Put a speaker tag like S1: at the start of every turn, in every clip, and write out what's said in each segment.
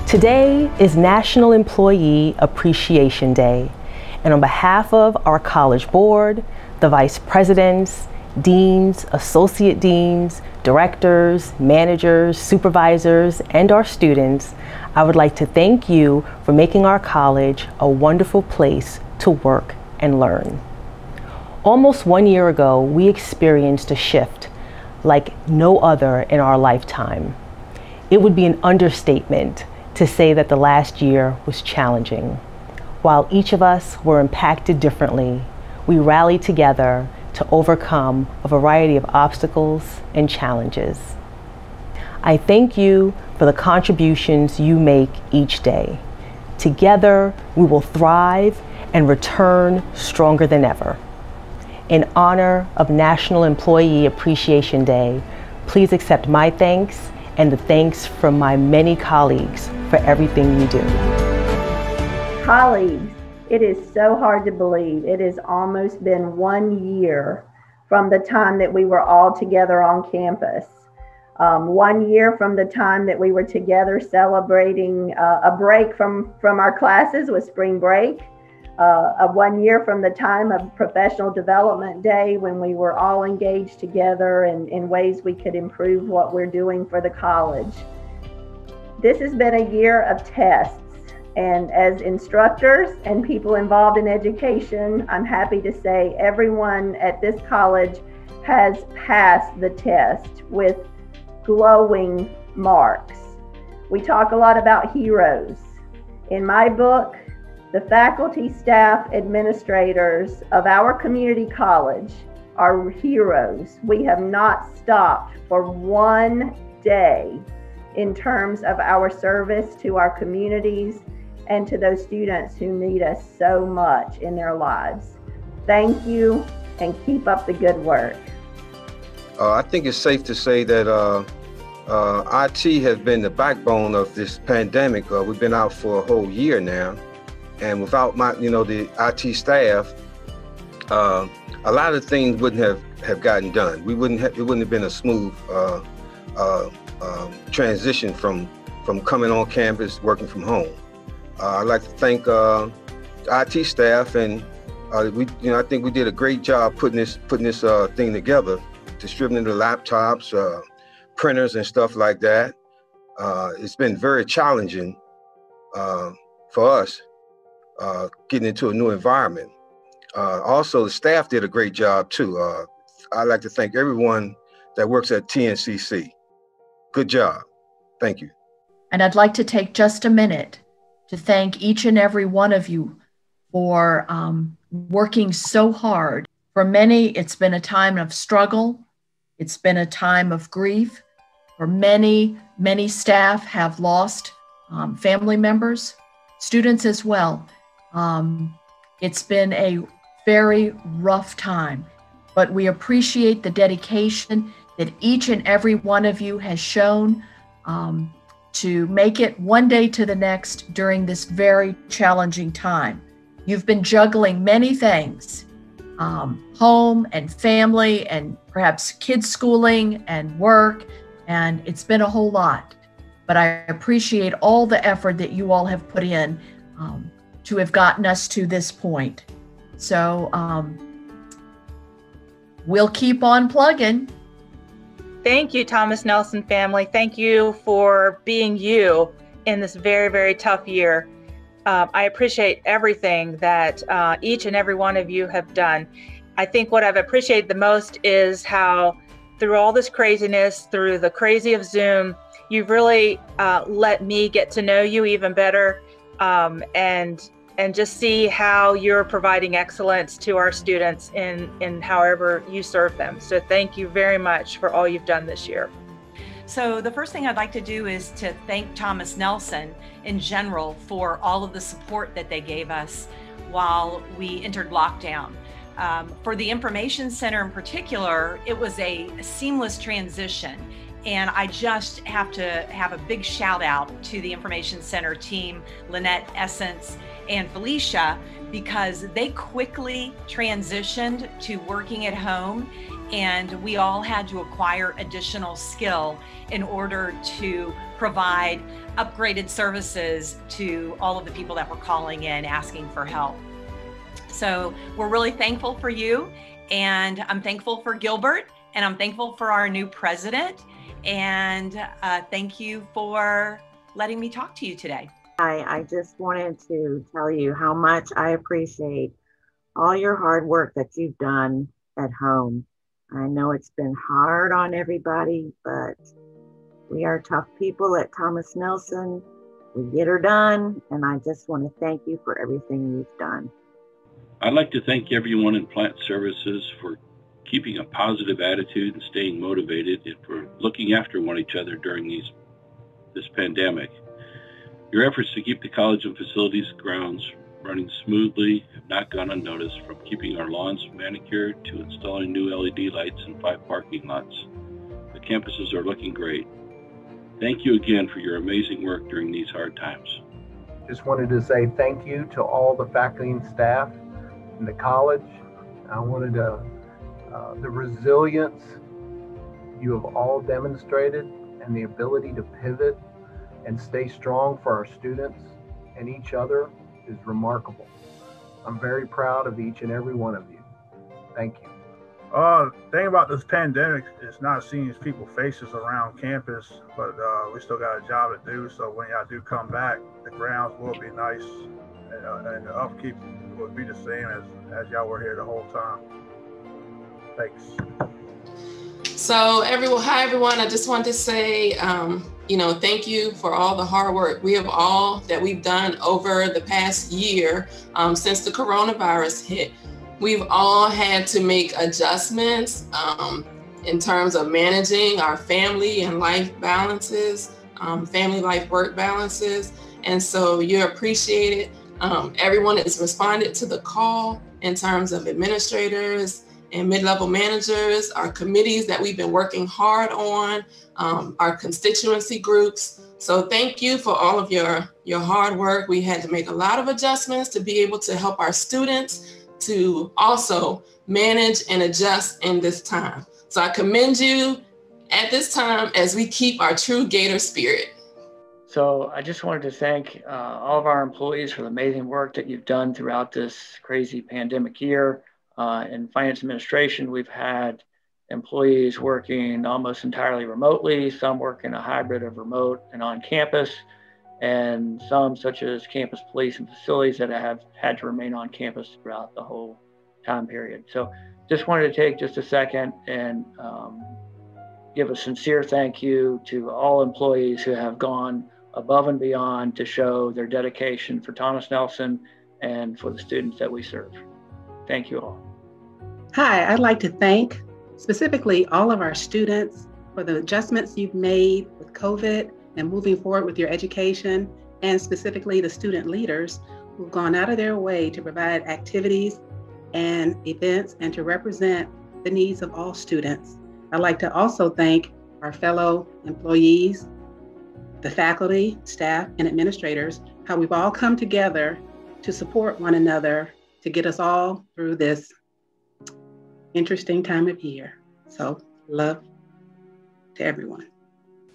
S1: Today is National Employee Appreciation Day, and on behalf of our College Board, the Vice Presidents, Deans, Associate Deans, Directors, Managers, Supervisors, and our students, I would like to thank you for making our college a wonderful place to work and learn. Almost 1 year ago, we experienced a shift like no other in our lifetime. It would be an understatement to say that the last year was challenging. While each of us were impacted differently, we rallied together to overcome a variety of obstacles and challenges. I thank you for the contributions you make each day. Together, we will thrive and return stronger than ever. In honor of National Employee Appreciation Day, please accept my thanks and the thanks from my many colleagues for everything you do.
S2: Colleagues, it is so hard to believe. It has almost been 1 year from the time that we were all together on campus. 1 year from the time that we were together celebrating a break from our classes with spring break. 1 year from the time of Professional Development Day when we were all engaged together in ways we could improve what we're doing for the college. This has been a year of tests. And as instructors and people involved in education, I'm happy to say everyone at this college has passed the test with glowing marks. We talk a lot about heroes. In my book, the faculty, staff, administrators of our community college are heroes. We have not stopped for 1 day in terms of our service to our communities and to those students who need us so much in their lives. Thank you, and keep up the good work.
S3: I think it's safe to say that IT has been the backbone of this pandemic. We've been out for a whole year now, and without the IT staff, a lot of things wouldn't have gotten done. It wouldn't have been a smooth transition from coming on campus, working from home. I'd like to thank the IT staff, and I think we did a great job putting this thing together, distributing the laptops, printers, and stuff like that. It's been very challenging for us getting into a new environment. Also, the staff did a great job too. I'd like to thank everyone that works at TNCC. Good job. Thank you.
S4: And I'd like to take just a minute to thank each and every one of you for working so hard. For many, it's been a time of struggle. It's been a time of grief. For many, many staff have lost family members, students as well. It's been a very rough time, but we appreciate the dedication that each and every one of you has shown to make it one day to the next during this very challenging time. You've been juggling many things, home and family and perhaps kids schooling and work, and it's been a whole lot. But I appreciate all the effort that you all have put in to have gotten us to this point. So we'll keep on plugging.
S5: Thank you, Thomas Nelson family. Thank you for being you in this very, very tough year. I appreciate everything that each and every one of you have done. I think what I've appreciated the most is how through all this craziness, through the crazy of Zoom, you've really let me get to know you even better and just see how you're providing excellence to our students in however you serve them. So thank you very much for all you've done this year.
S6: So the first thing I'd like to do is to thank Thomas Nelson in general for all of the support that they gave us while we entered lockdown. For the Information Center in particular, it was a seamless transition. And I just have to have a big shout out to the Information Center team, Lynette Essence and Felicia, because they quickly transitioned to working at home, and we all had to acquire additional skill in order to provide upgraded services to all of the people that were calling in asking for help. So we're really thankful for you, and I'm thankful for Gilbert, and I'm thankful for our new president, and thank you for letting me talk to you today.
S7: I just wanted to tell you how much I appreciate all your hard work that you've done at home. I know it's been hard on everybody, but we are tough people at Thomas Nelson. We get her done, and I just want to thank you for everything you've done.
S8: I'd like to thank everyone in Plant Services for keeping a positive attitude and staying motivated, and for looking after one another during this pandemic. Your efforts to keep the college and facilities grounds running smoothly have not gone unnoticed, from keeping our lawns manicured to installing new LED lights in 5 parking lots. The campuses are looking great. Thank you again for your amazing work during these hard times.
S9: Just wanted to say thank you to all the faculty and staff in the college. I wanted to, the resilience you have all demonstrated, and the ability to pivot and stay strong for our students and each other is remarkable. I'm very proud of each and every one of you. Thank you.
S10: The thing about this pandemic is not seeing people's faces around campus, but we still got a job to do. So when y'all do come back, the grounds will be nice, and the upkeep will be the same as y'all were here the whole time. Thanks.
S11: So hi everyone. I just wanted to say, thank you for all the hard work we've done over the past year since the coronavirus hit. We've all had to make adjustments in terms of managing our family and life balances, family life work balances. And so you're appreciated. Everyone has responded to the call in terms of administrators and mid-level managers, our committees that we've been working hard on, our constituency groups. So thank you for all of your hard work. We had to make a lot of adjustments to be able to help our students to also manage and adjust in this time. So I commend you at this time as we keep our true Gator spirit.
S12: So I just wanted to thank all of our employees for the amazing work that you've done throughout this crazy pandemic year. In finance administration, we've had employees working almost entirely remotely, some work in a hybrid of remote and on campus, and some, such as campus police and facilities, that have had to remain on campus throughout the whole time period. So just wanted to take just a second and give a sincere thank you to all employees who have gone above and beyond to show their dedication for Thomas Nelson and for the students that we serve. Thank you all.
S13: Hi, I'd like to thank specifically all of our students for the adjustments you've made with COVID and moving forward with your education, and specifically the student leaders who've gone out of their way to provide activities and events and to represent the needs of all students. I'd like to also thank our fellow employees, the faculty, staff, and administrators, how we've all come together to support one another to get us all through this interesting time of year. So love to everyone.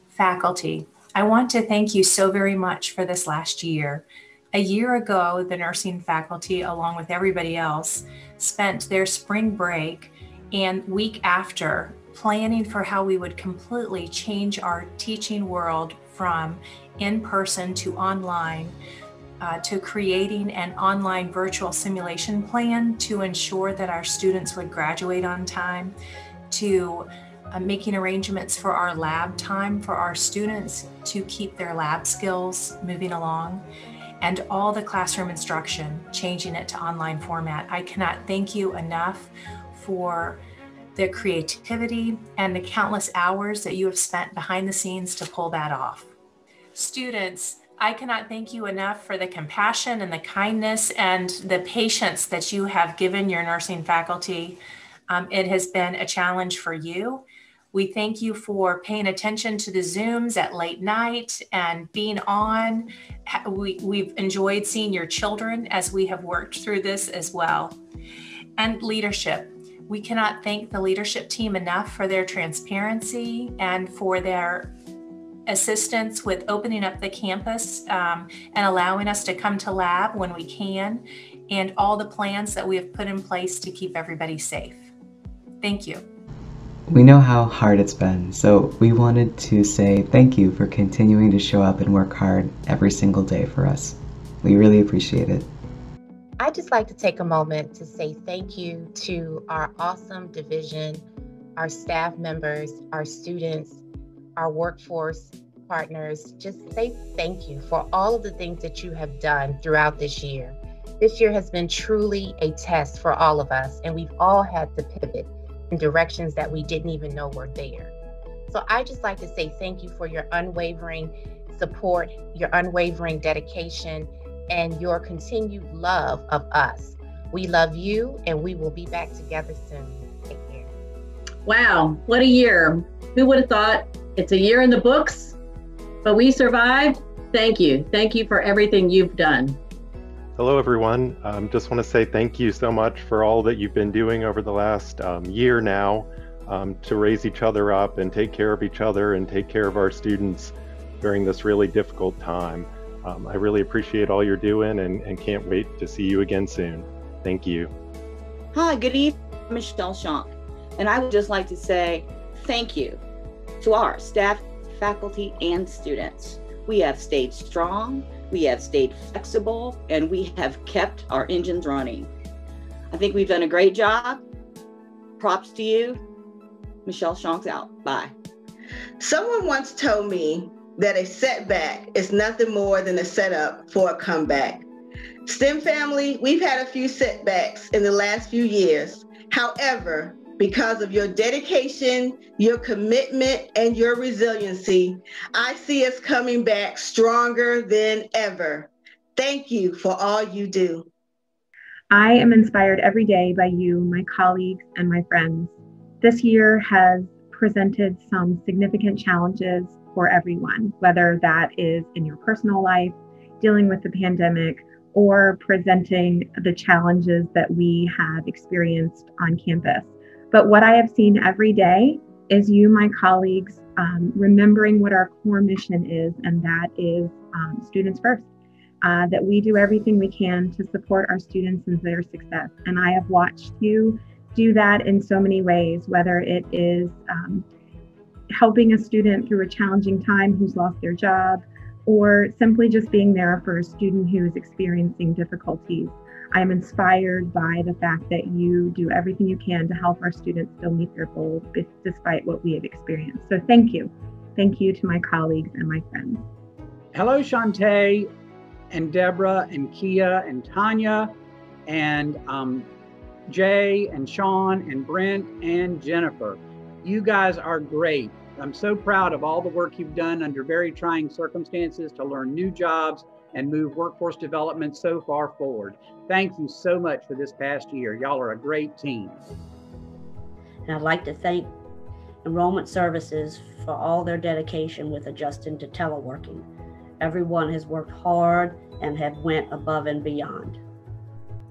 S14: Faculty, I want to thank you so very much for this last year. A year ago, the nursing faculty, along with everybody else, spent their spring break and week after planning for how we would completely change our teaching world from in-person to online, to creating an online virtual simulation plan to ensure that our students would graduate on time, to making arrangements for our lab time for our students to keep their lab skills moving along, and all the classroom instruction, changing it to online format. I cannot thank you enough for the creativity and the countless hours that you have spent behind the scenes to pull that off. Students, I cannot thank you enough for the compassion and the kindness and the patience that you have given your nursing faculty. It has been a challenge for you, We thank you for paying attention to the Zooms at late night and being on. We've enjoyed seeing your children as we have worked through this as well. And leadership. We cannot thank the leadership team enough for their transparency and for their assistance with opening up the campus and allowing us to come to lab when we can, and all the plans that we have put in place to keep everybody safe. Thank you.
S15: We know how hard it's been, so we wanted to say thank you for continuing to show up and work hard every single day for us. We really appreciate it.
S16: I'd just like to take a moment to say thank you to our awesome division, our staff members, our students, our workforce partners. Just say thank you for all of the things that you have done throughout this year. This year has been truly a test for all of us, and we've all had to pivot in directions that we didn't even know were there. So I just like to say thank you for your unwavering support, your unwavering dedication, and your continued love of us. We love you, and we will be back together soon. Take care.
S17: Wow, what a year. Who would have thought? It's a year in the books, but we survived. Thank you. Thank you for everything you've done.
S18: Hello, everyone. Just want to say thank you so much for all that you've been doing over the last year now to raise each other up and take care of each other and take care of our students during this really difficult time. I really appreciate all you're doing and can't wait to see you again soon. Thank you.
S19: Hi, good evening, Michelle Schonk. And I would just like to say thank you to our staff, faculty, and students. We have stayed strong, we have stayed flexible, and we have kept our engines running. I think we've done a great job. Props to you. Michelle Shonk's out. Bye.
S20: Someone once told me that a setback is nothing more than a setup for a comeback. STEM family, we've had a few setbacks in the last few years. However, because of your dedication, your commitment, and your resiliency, I see us coming back stronger than ever. Thank you for all you do.
S21: I am inspired every day by you, my colleagues, and my friends. This year has presented some significant challenges for everyone, whether that is in your personal life, dealing with the pandemic, or presenting the challenges that we have experienced on campus. But what I have seen every day is you, my colleagues, remembering what our core mission is, and that is students first. That we do everything we can to support our students and their success. And I have watched you do that in so many ways, whether it is helping a student through a challenging time who's lost their job, or simply just being there for a student who is experiencing difficulties. I am inspired by the fact that you do everything you can to help our students still meet their goals despite what we have experienced. So thank you. Thank you to my colleagues and my friends.
S22: Hello, Shantae and Deborah and Kia and Tanya and Jay and Sean and Brent and Jennifer. You guys are great. I'm so proud of all the work you've done under very trying circumstances to learn new jobs and move workforce development so far forward. Thank you so much for this past year. Y'all are a great team.
S23: And I'd like to thank Enrollment Services for all their dedication with adjusting to teleworking. Everyone has worked hard and have went above and beyond.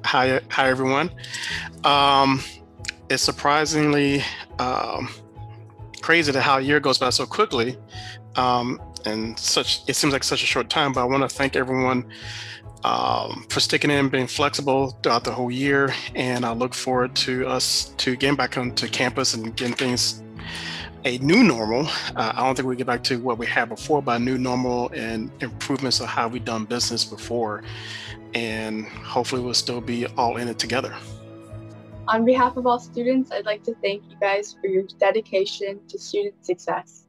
S24: Hi everyone. It's surprisingly crazy to how a year goes by so quickly. And it seems like such a short time, but I want to thank everyone for sticking in, being flexible throughout the whole year. And I look forward to us to getting back onto campus and getting things a new normal. I don't think we get back to what we had before, but a new normal and improvements of how we've done business before. And hopefully we'll still be all in it together.
S25: On behalf of all students, I'd like to thank you guys for your dedication to student success.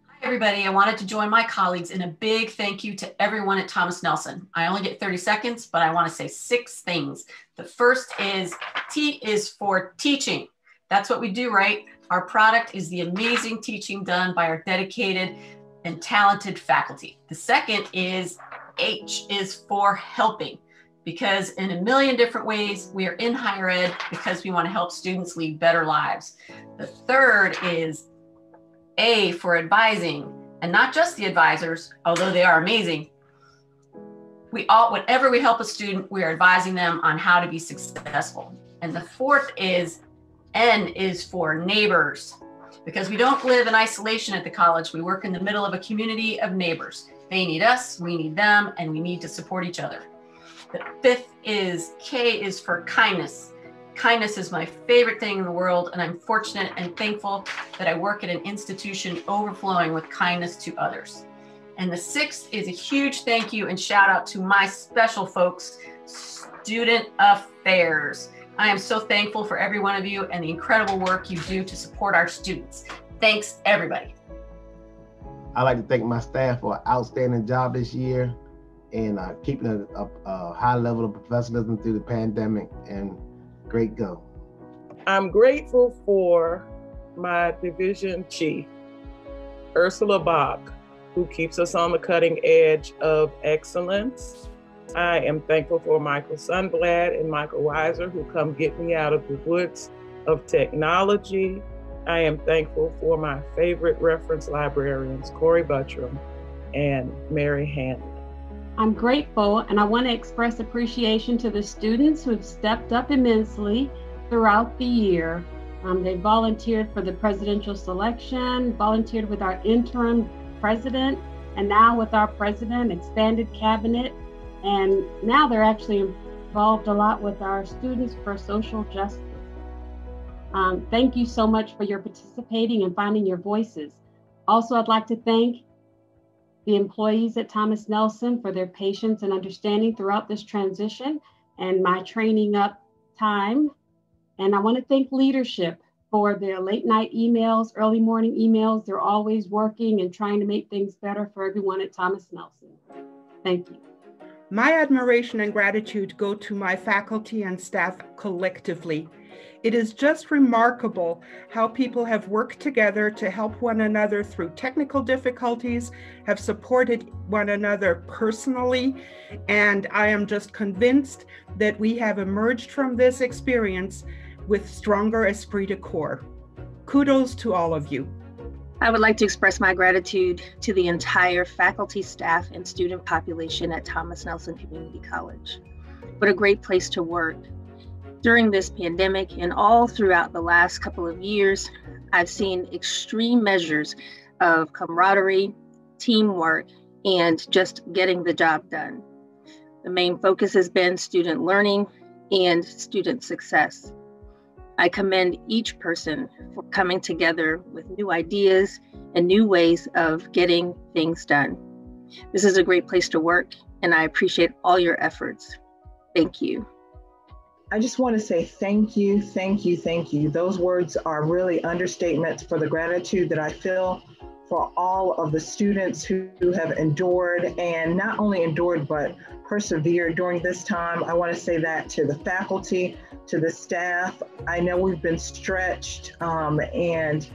S26: Hi, everybody. I wanted to join my colleagues in a big thank you to everyone at Thomas Nelson. I only get 30 seconds, but I want to say 6 things. The first is T is for teaching. That's what we do, right? Our product is the amazing teaching done by our dedicated and talented faculty. The second is H is for helping, because in a million different ways, we are in higher ed because we want to help students lead better lives. The third is A for advising, and not just the advisors, although they are amazing. Whenever we help a student, we are advising them on how to be successful. And the fourth is N is for neighbors, because we don't live in isolation at the college. We work in the middle of a community of neighbors. They need us, we need them, and we need to support each other. The fifth is K is for kindness. Kindness is my favorite thing in the world, and I'm fortunate and thankful that I work at an institution overflowing with kindness to others. And the sixth is a huge thank you and shout out to my special folks, Student Affairs. I am so thankful for every one of you and the incredible work you do to support our students. Thanks, everybody.
S1: I'd like to thank my staff for an outstanding job this year and keeping a high level of professionalism through the pandemic, and great go.
S2: I'm grateful for my division chief, Ursula Bach, who keeps us on the cutting edge of excellence. I am thankful for Michael Sundblad and Michael Weiser, who come get me out of the woods of technology. I am thankful for my favorite reference librarians, Corey Buttram and Mary Hanley.
S3: I'm grateful, and I want to express appreciation to the students who have stepped up immensely throughout the year. They volunteered for the presidential selection, volunteered with our interim president, and now with our president, expanded cabinet. And now they're actually involved a lot with our Students for Social Justice. Thank you so much for your participating and finding your voices. Also, I'd like to thank the employees at Thomas Nelson for their patience and understanding throughout this transition and my training up time. And I want to thank leadership for their late night emails, early morning emails. They're always working and trying to make things better for everyone at Thomas Nelson. Thank you.
S4: My admiration and gratitude go to my faculty and staff collectively. It is just remarkable how people have worked together to help one another through technical difficulties, have supported one another personally, and I am just convinced that we have emerged from this experience with stronger esprit de corps. Kudos to all of you.
S5: I would like to express my gratitude to the entire faculty, staff, and student population at Thomas Nelson Community College. What a great place to work. During this pandemic and all throughout the last couple of years, I've seen extreme measures of camaraderie, teamwork, and just getting the job done. The main focus has been student learning and student success. I commend each person for coming together with new ideas and new ways of getting things done. This is a great place to work, and I appreciate all your efforts. Thank you.
S6: I just want to say thank you, thank you, thank you. Those words are really understatements for the gratitude that I feel for all of the students who have endured, and not only endured, but persevered during this time. I want to say that to the faculty, to the staff. I know we've been stretched and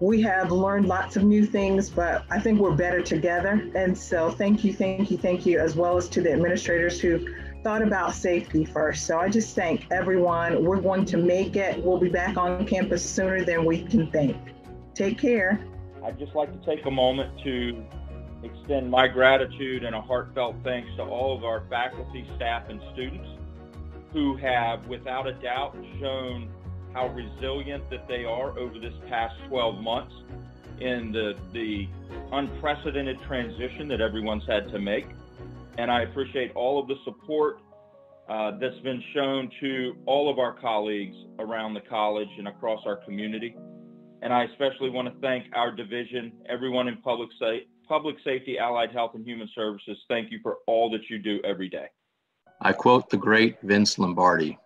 S6: we have learned lots of new things, but I think we're better together. And so thank you, thank you, thank you, as well as to the administrators who thought about safety first. So I just thank everyone. We're going to make it. We'll be back on campus sooner than we can think. Take care.
S27: I'd just like to take a moment to extend my gratitude and a heartfelt thanks to all of our faculty, staff, and students who have, without a doubt, shown how resilient that they are over this past 12 months in the unprecedented transition that everyone's had to make. And I appreciate all of the support that's been shown to all of our colleagues around the college and across our community. And I especially want to thank our division, everyone in public safety, allied health, and human services. Thank you for all that you do every day.
S28: I quote the great Vince Lombardi.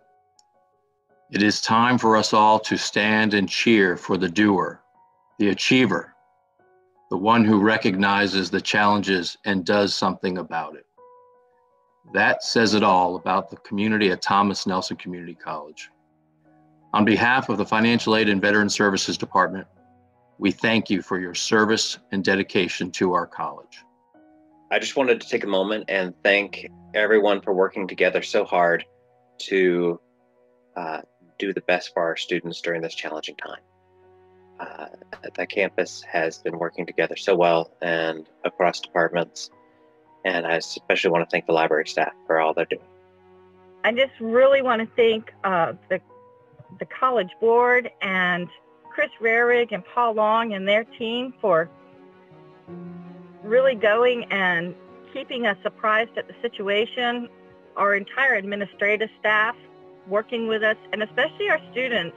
S28: It is time for us all to stand and cheer for the doer, the achiever, the one who recognizes the challenges and does something about it. That says it all about the community at Thomas Nelson Community College. On behalf of the Financial Aid and Veteran Services Department, we thank you for your service and dedication to our college.
S29: I just wanted to take a moment and thank everyone for working together so hard to do the best for our students during this challenging time. the campus has been working together so well and across departments. And I especially want to thank the library staff for all they're doing.
S7: I just really want to thank the College Board and Chris Rarig and Paul Long and their team for really going and keeping us surprised at the situation, our entire administrative staff working with us, and especially our students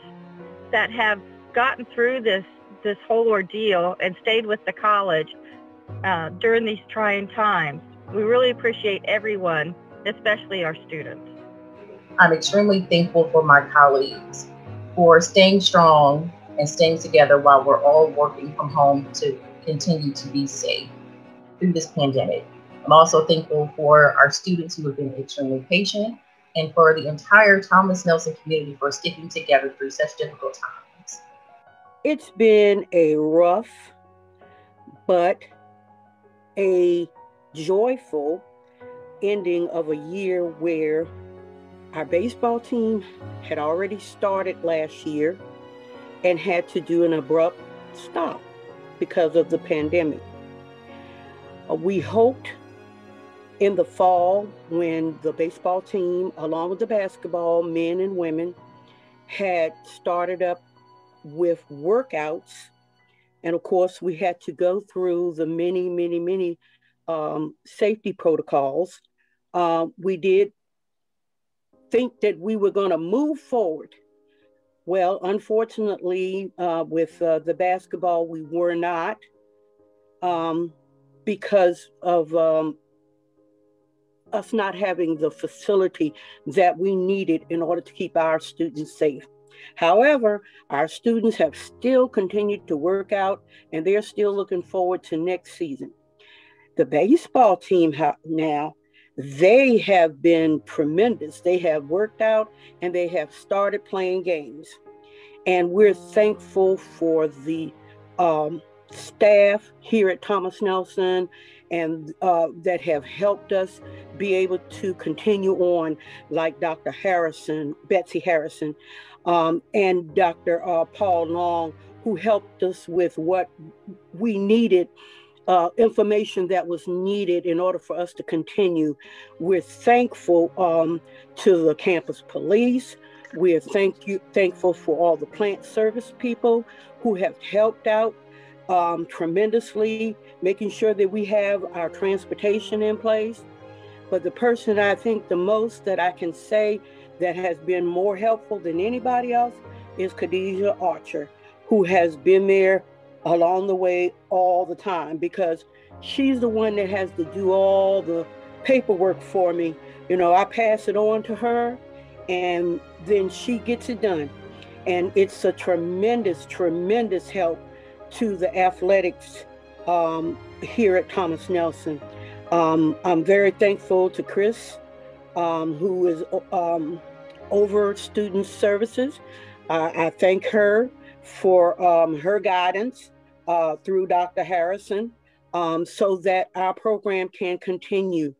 S7: that have gotten through this whole ordeal and stayed with the college during these trying times. We really appreciate everyone, especially our students.
S8: I'm extremely thankful for my colleagues for staying strong and staying together while we're all working from home to continue to be safe through this pandemic. I'm also thankful for our students who have been extremely patient and for the entire Thomas Nelson community for sticking together through such difficult times.
S9: It's been a rough, but a joyful ending of a year where our baseball team had already started last year and had to do an abrupt stop because of the pandemic. We hoped in the fall, when the baseball team, along with the basketball, men and women, had started up with workouts. And of course, we had to go through the many safety protocols. We did think that we were going to move forward. Well, unfortunately, with the basketball, we were not, because of us not having the facility that we needed in order to keep our students safe. However, our students have still continued to work out, and they're still looking forward to next season. The baseball team now, they have been tremendous. They have worked out and they have started playing games. And we're thankful for the staff here at Thomas Nelson and that have helped us be able to continue on, like Dr. Harrison, Betsy Harrison, and Dr. Paul Long, who helped us with what we needed, information that was needed in order for us to continue. We're thankful to the campus police. We're thankful for all the plant service people who have helped out tremendously, making sure that we have our transportation in place. But the person I think the most that I can say that has been more helpful than anybody else is Khadijah Archer, who has been there along the way all the time, because she's the one that has to do all the paperwork for me. You know, I pass it on to her and then she gets it done. And it's a tremendous help to the athletics here at Thomas Nelson. I'm very thankful to Chris, who is over student services. I thank her for her guidance through Dr. Harrison, so that our program can continue.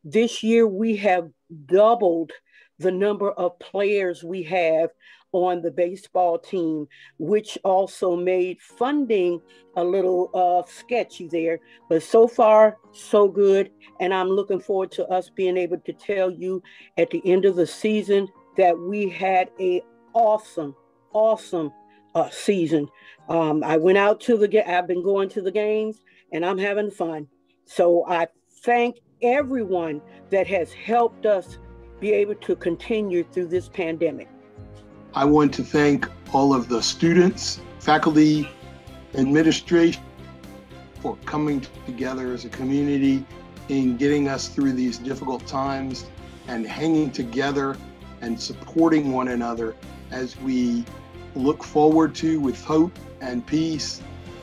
S9: This year, we have doubled the number of players we have on the baseball team, which also made funding a little sketchy there. But so far, so good. And I'm looking forward to us being able to tell you at the end of the season that we had a awesome season. I went out to I've been going to the games and I'm having fun. So I thank everyone that has helped us be able to continue through this pandemic.
S10: I want to thank all of the students, faculty, administration for coming together as a community in getting us through these difficult times and hanging together and supporting one another as we look forward to with hope and peace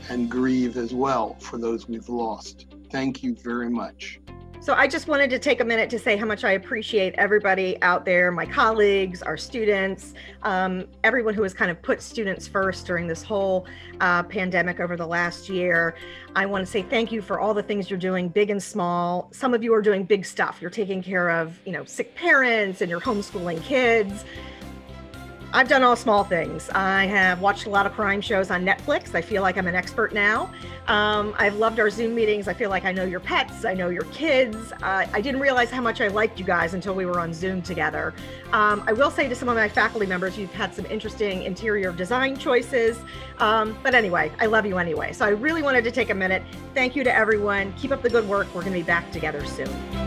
S10: and grieve as well for those we've lost. Thank you very much.
S11: So I just wanted to take a minute to say how much I appreciate everybody out there, my colleagues, our students, everyone who has kind of put students first during this whole pandemic over the last year. I want to say thank you for all the things you're doing, big and small. Some of you are doing big stuff. You're taking care of, sick parents and you're homeschooling kids. I've done all small things. I have watched a lot of crime shows on Netflix. I feel like I'm an expert now. I've loved our Zoom meetings. I feel like I know your pets. I know your kids. I didn't realize how much I liked you guys until we were on Zoom together. I will say to some of my faculty members, you've had some interesting interior design choices. But anyway, I love you anyway. So I really wanted to take a minute. Thank you to everyone. Keep up the good work. We're going to be back together soon.